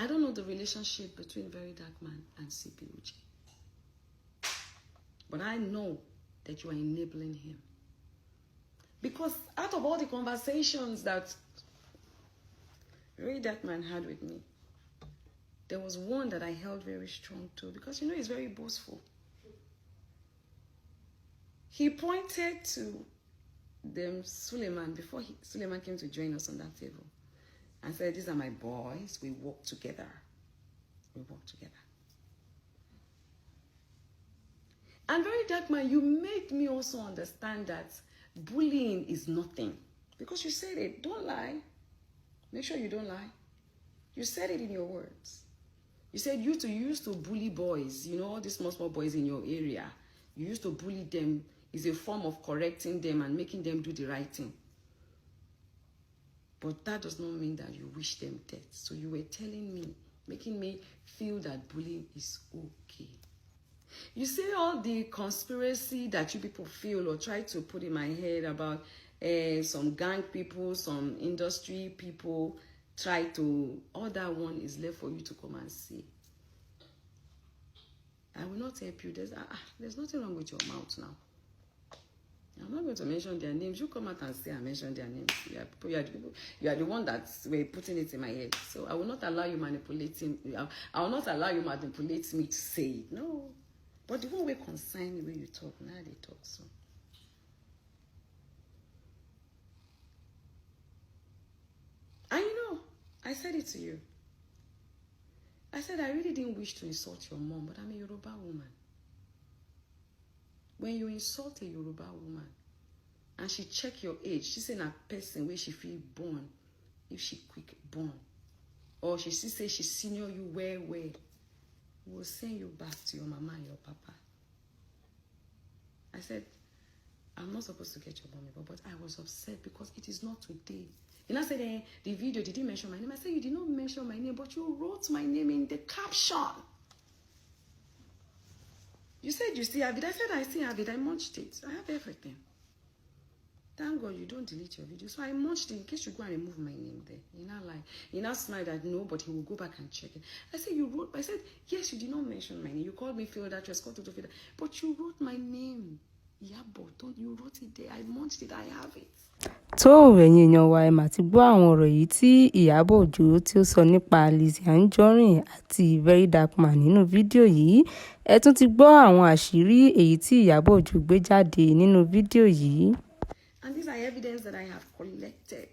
I don't know the relationship between VERYDARKMAN and CPOJ. But I know that you are enabling him. Because out of all the conversations that VERYDARKMAN had with me, there was one that I held very strong to, because you know he's very boastful. He pointed to them Suleiman before Suleiman came to join us on that table and said, these are my boys, we work together. We work together. And VERYDARKMAN, you made me also understand that bullying is nothing. Because you said it, don't lie. Make sure you don't lie. You said it in your words. You said you used to bully boys, you know, all these small boys in your area. You used to bully them. It's a form of correcting them and making them do the right thing. But that does not mean that you wish them death. So you were telling me, making me feel that bullying is okay. You see all the conspiracy that you people feel or try to put in my head about some gang people, some industry people try to, all that one is left for you to come and see. I will not help you. There's nothing wrong with your mouth now. I'm not going to mention their names. You come out and say I mention their names. You are the one that were putting it in my head. So I will not allow you manipulating. I will not allow you manipulate me to say it. No. But the one way concern me when you talk, now they talk so. And you know, I said it to you. I said I really didn't wish to insult your mom, but I'm a Yoruba woman. When you insult a Yoruba woman and she check your age, she say a person where she feel born, if she quick born, or she say she senior you where, will send you back to your mama and your papa. I said, I'm not supposed to get your mommy, but I was upset because it is not today. And I said, the video, did you mention my name? I said, you did not mention my name, but you wrote my name in the caption. You said you still have it. I said I still have it. I munched it. I have everything. Thank God you don't delete your video. So I munched it in case you go and remove my name there. You know, like, you now smile that no, but he will go back and check it. I said, you wrote, I said, yes, you did not mention my name. You called me Phil that, but you wrote my name. IYABO, you wrote it there. I munched it. I have it. tó ẹ̀yin èèyàn wa ẹ mà ti gbọ́ àwọn ọ̀rọ̀ yìí tí Ìyábọ̀ Òjó tí ó sọ nípa Lizzy Anjorin àti VERYDARKMAN nínú fídíò yìí. Ẹ tún ti gbọ́ àwọn àṣírí èyí tí Ìyábọ̀ Òjó gbé jáde nínú fídíò yìí. And these are evidence that I have collected.